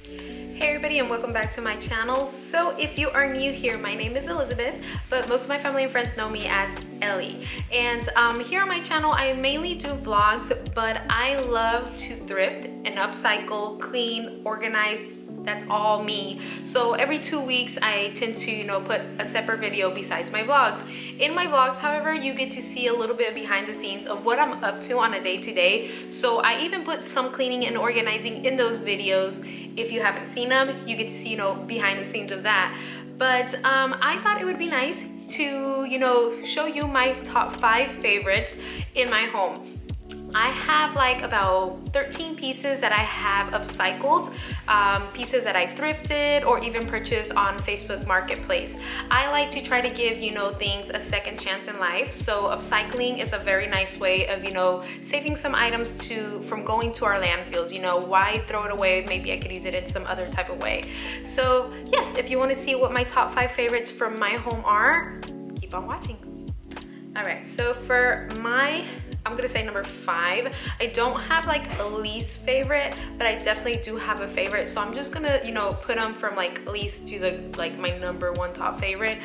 Hey everybody, and welcome back to my channel. So if you are new here, my name is Elizabeth, but most of my family and friends know me as Ellie. And here on my channel, I mainly do vlogs, but I love to thrift and upcycle, clean, organize. That's all me. So every 2 weeks, I tend to, put a separate video besides my vlogs. In my vlogs, however, you get to see a little bit behind the scenes of what I'm up to on a day-to-day. So I even put some cleaning and organizing in those videos. If you haven't seen them, you get to see, behind the scenes of that. But I thought it would be nice to, show you my top 5 favorites in my home. I have like about 13 pieces that I have upcycled, pieces that I thrifted or even purchased on Facebook Marketplace. I like to try to give, things a second chance in life. So upcycling is a very nice way of, saving some items from going to our landfills. Why throw it away? Maybe I could use it in some other type of way. So yes, if you want to see what my top 5 favorites from my home are, keep on watching. All right, so for I'm gonna say number 5. I don't have like a least favorite, but I definitely do have a favorite. So I'm just gonna, put them from like least to my number 1 top favorite.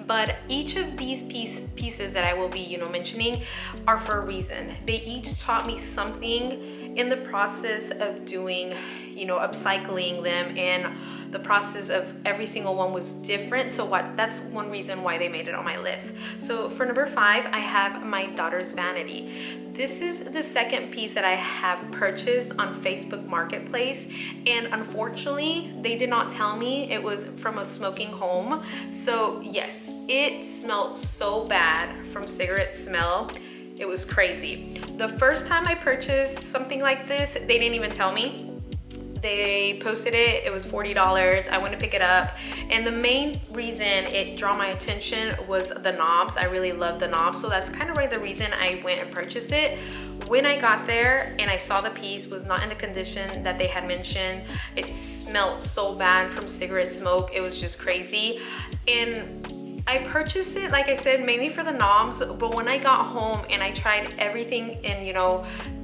But each of these pieces that I will be, mentioning are for a reason. They each taught me something in the process of doing, upcycling them, and the process of every single one was different. So that's one reason why they made it on my list. So for number 5, I have my daughter's vanity. This is the second piece that I have purchased on Facebook Marketplace, and unfortunately they did not tell me it was from a smoking home. So yes, it smelled so bad from cigarette smell. It was crazy. The first time I purchased something like this, they didn't even tell me. They posted it, it was $40. I went to pick it up, and the main reason it drew my attention was the knobs. I really love the knobs, so that's kind of the reason I went and purchased it. When I got there and I saw the piece was not in the condition that they had mentioned, it smelled so bad from cigarette smoke. It was just crazy. And I purchased it, like I said, mainly for the knobs, but when I got home and I tried everything and,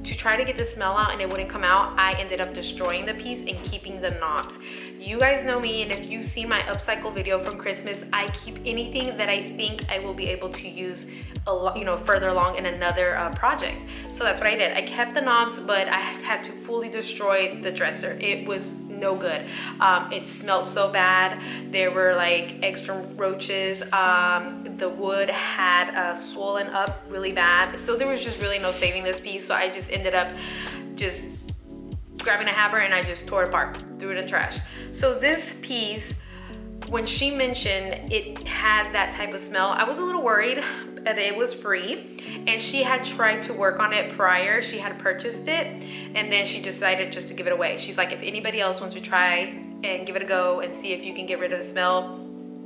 to try to get the smell out and it wouldn't come out, I ended up destroying the piece and keeping the knobs. You guys know me, and if you've seen my upcycle video from Christmas, I keep anything that I think I will be able to use a lot, further along in another project. So that's what I did. I kept the knobs, but I had to fully destroy the dresser. It was no good. It smelled so bad. There were like extra roaches. The wood had swollen up really bad. So there was just really no saving this piece. So I just ended up just grabbing a hammer and I just tore it apart, threw it in the trash. So this piece, when she mentioned it had that type of smell, I was a little worried, but it was free. And she had tried to work on it prior. She had purchased it, and then she decided just to give it away. She's like, if anybody else wants to try and give it a go and see if you can get rid of the smell,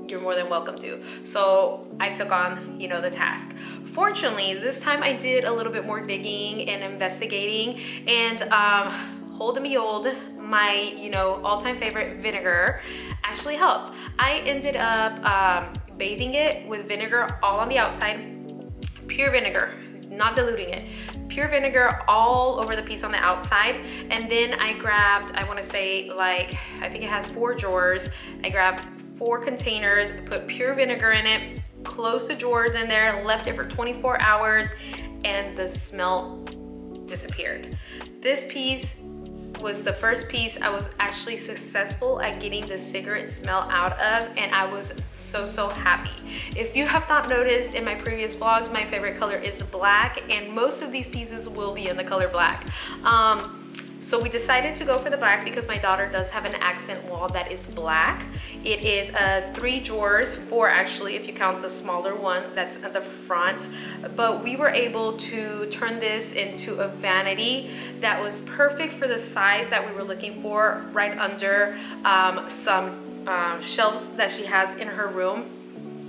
you're more than welcome to. So I took on, the task. Fortunately, this time I did a little bit more digging and investigating, and hold me old, my, all-time favorite vinegar actually helped. I ended up bathing it with vinegar all on the outside, pure vinegar, not diluting it, pure vinegar all over the piece on the outside. And then I grabbed, I want to say I think it has 4 drawers. I grabbed 4 containers, put pure vinegar in it, closed the drawers in there, left it for 24 hours, and the smell disappeared. This piece was the first piece I was actually successful at getting the cigarette smell out of, and I was so happy. If you have not noticed in my previous vlogs, my favorite color is black, and most of these pieces will be in the color black. So we decided to go for the black because my daughter does have an accent wall that is black. It is 3 drawers, 4 actually if you count the smaller one that's at the front. But we were able to turn this into a vanity that was perfect for the size that we were looking for, right under some shelves that she has in her room.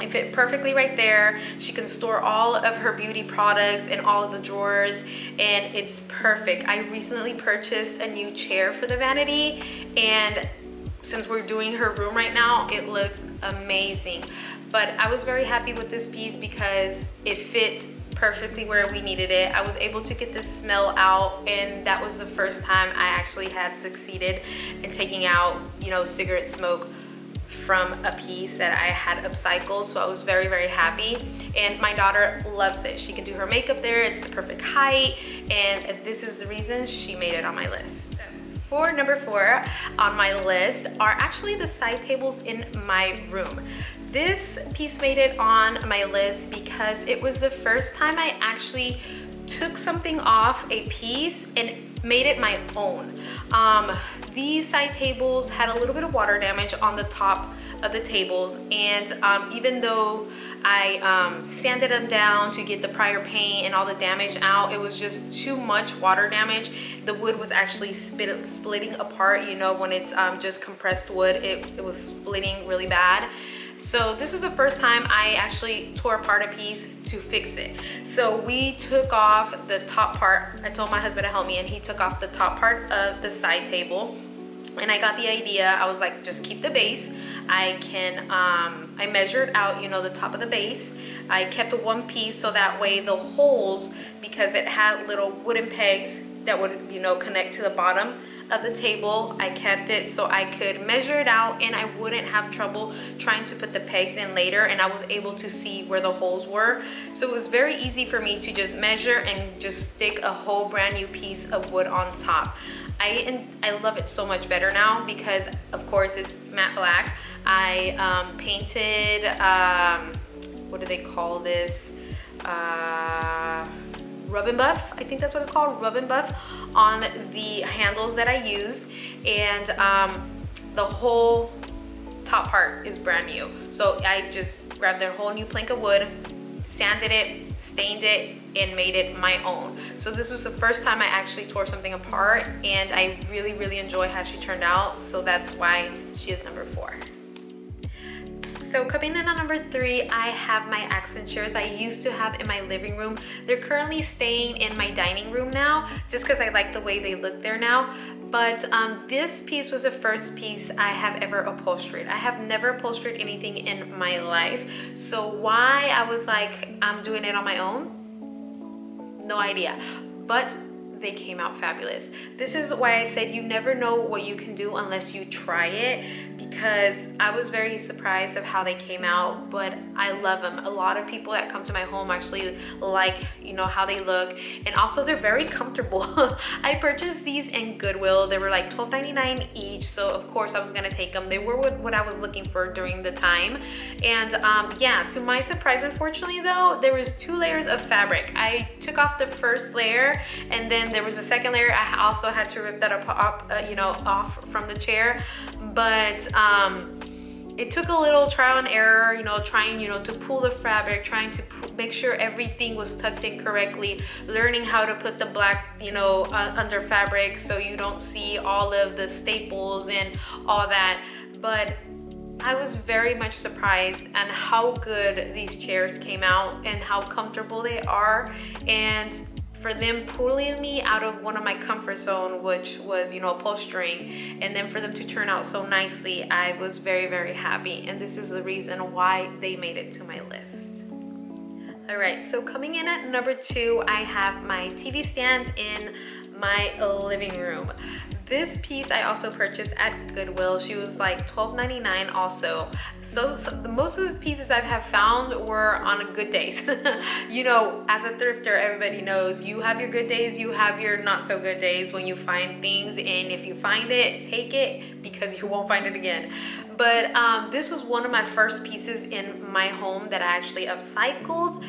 It fit perfectly right there. She can store all of her beauty products in all of the drawers, and it's perfect. I recently purchased a new chair for the vanity, and since we're doing her room right now, it looks amazing. But I was very happy with this piece because it fit perfectly where we needed it. I was able to get the smell out, and that was the first time I actually had succeeded in taking out, you know, cigarette smoke from a piece that I had upcycled. So I was very, very happy, and my daughter loves it. She can do her makeup there. It's the perfect height, and this is the reason she made it on my list. For number 4 on my list are actually the side tables in my room. This piece made it on my list because it was the first time I actually took something off a piece and made it my own. These side tables had a little bit of water damage on the top of the tables, and even though I sanded them down to get the prior paint and all the damage out, it was just too much water damage. The wood was actually splitting apart. You know, when it's just compressed wood, it was splitting really bad. So this was the first time I actually tore apart a piece to fix it. So we took off the top part. I told my husband to help me, and he took off the top part of the side table. And I got the idea. I was like, just keep the base. I measured out, you know, the top of the base. I kept one piece so that way the holes, because it had little wooden pegs that would, you know, connect to the bottom of the table, I kept it so I could measure it out and I wouldn't have trouble trying to put the pegs in later, and I was able to see where the holes were. So it was very easy for me to just measure and just stick a whole brand new piece of wood on top. I love it so much better now because of course it's matte black. I painted, what do they call this? Rub and buff, I think that's what it's called, rub and buff on the handles that I used, and the whole top part is brand new. So I just grabbed a whole new plank of wood, sanded it, stained it, and made it my own. So this was the first time I actually tore something apart, and I really, really enjoy how she turned out. So that's why she is number 4. So coming in on number 3, I have my accent chairs I used to have in my living room. They're currently staying in my dining room now, just because I like the way they look there now. But this piece was the first piece I have ever upholstered. I have never upholstered anything in my life. So why I was like, I'm doing it on my own? No idea. But they came out fabulous. This is why I said you never know what you can do unless you try it, because I was very surprised of how they came out, but I love them. A lot of people that come to my home actually like, you know, how they look, and also they're very comfortable. I purchased these in Goodwill. They were like $12.99 each, so of course I was gonna take them. They were what I was looking for during the time. And yeah, to my surprise, unfortunately though, there was 2 layers of fabric. I took off the first layer, and then there was a second layer. I also had to rip that off from the chair, but it took a little trial and error, you know, trying, you know, to pull the fabric, trying to make sure everything was tucked in correctly, learning how to put the black, you know, under fabric so you don't see all of the staples and all that. But I was very much surprised at how good these chairs came out and how comfortable they are, and for them pulling me out of one of my comfort zone, which was, you know, upholstering, and then for them to turn out so nicely, I was very, very happy, and this is the reason why they made it to my list. All right, so coming in at number 2, I have my TV stand in my living room. This piece I also purchased at Goodwill. She was like $12.99 also. So most of the pieces I have found were on good days. You know, as a thrifter, everybody knows you have your good days, you have your not so good days when you find things, and if you find it, take it because you won't find it again. But this was one of my first pieces in my home that I actually upcycled.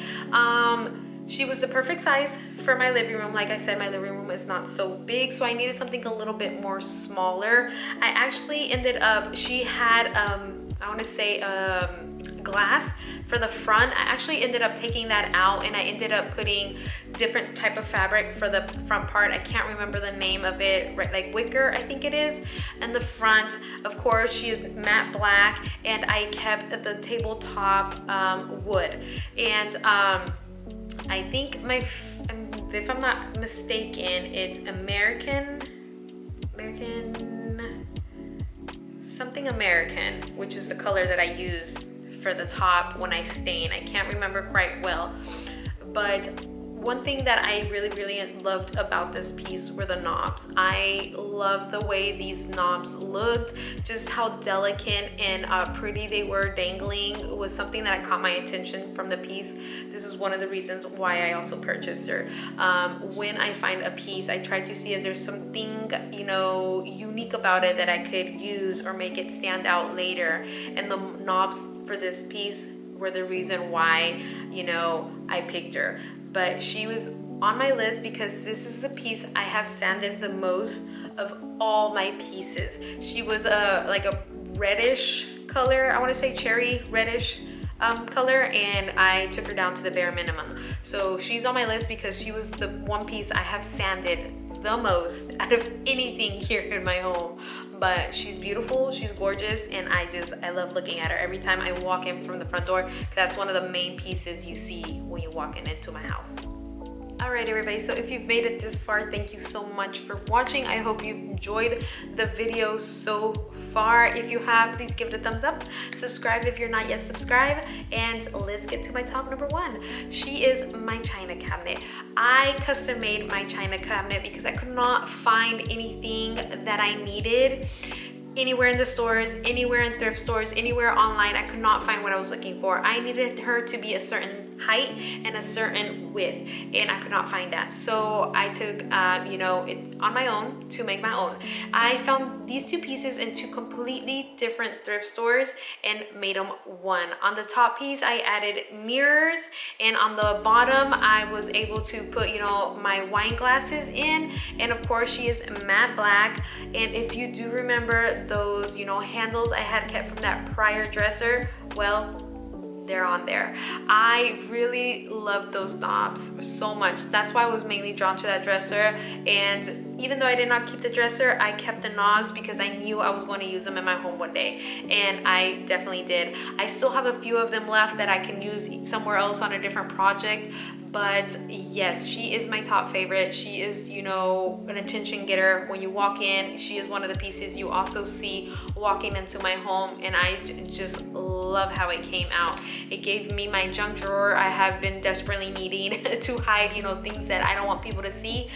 She was the perfect size for my living room. Like I said, my living room is not so big, so I needed something a little bit more smaller. I actually ended up, she had, I want to say, glass for the front. I actually ended up taking that out, and I ended up putting different type of fabric for the front part. I can't remember the name of it, right, like wicker, I think it is. And the front, of course, she is matte black, and I kept the tabletop wood. And I think if I'm not mistaken, it's something American, which is the color that I use for the top when I stain. I can't remember quite well, but one thing that I really loved about this piece were the knobs. I love the way these knobs looked, just how delicate and pretty they were dangling was something that caught my attention from the piece. This is one of the reasons why I also purchased her. When I find a piece, I try to see if there's something, you know, unique about it that I could use or make it stand out later. And the knobs for this piece were the reason why, you know, I picked her. But she was on my list because this is the piece I have sanded the most of all my pieces. She was like a reddish color, I want to say cherry reddish color, and I took her down to the bare minimum. So she's on my list because she was the one piece I have sanded the most out of anything here in my home. But she's beautiful, she's gorgeous, and I love looking at her every time I walk in from the front door. That's one of the main pieces you see when you walk into my house. Alright everybody, so if you've made it this far, thank you so much for watching. I hope you've enjoyed the video so far. If you have, please give it a thumbs up. Subscribe if you're not yet subscribed. And let's get to my top number one. She is my china cabinet. I custom made my china cabinet because I could not find anything that I needed anywhere in the stores, anywhere in thrift stores, anywhere online. I could not find what I was looking for. I needed her to be a certain height and a certain width, and I could not find that. So I took, you know, it on my own to make my own. I found these two pieces in two completely different thrift stores and made them one. On the top piece, I added mirrors, and on the bottom, I was able to put, you know, my wine glasses in. And of course, she is matte black. And if you do remember those, you know, handles I had kept from that prior dresser, well, they're on there. I really love those knobs so much. That's why I was mainly drawn to that dresser. And even though I did not keep the dresser, I kept the knobs because I knew I was going to use them in my home one day, and I definitely did. I still have a few of them left that I can use somewhere else on a different project. But yes, she is my top favorite. She is, you know, an attention getter. When you walk in, she is one of the pieces you also see walking into my home, and I just love how it came out. It gave me my junk drawer I have been desperately needing to hide, you know, things that I don't want people to see.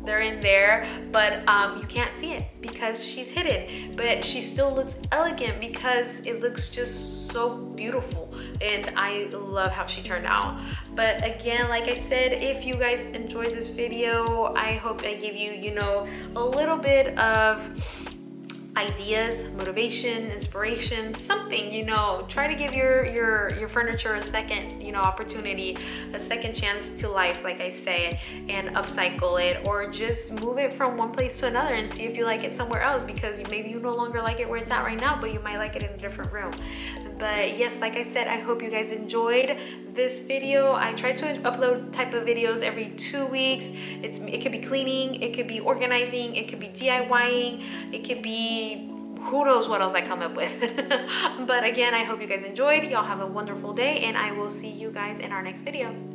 They're in there, but you can't see it because she's hidden, but she still looks elegant because it looks just so beautiful, and I love how she turned out. But again, like I said, if you guys enjoyed this video, I hope I give you, you know, a little bit of ideas, motivation, inspiration, something, you know. Try to give your furniture a second, you know, opportunity, a second chance to life, like I say, and upcycle it, or just move it from one place to another and see if you like it somewhere else, because maybe you no longer like it where it's at right now, but you might like it in a different room. But yes, like I said, I hope you guys enjoyed this video. I try to upload type of videos every 2 weeks. It could be cleaning, it could be organizing, it could be DIYing, it could be who knows what else I come up with. But again, I hope you guys enjoyed. Y'all have a wonderful day, and I will see you guys in our next video.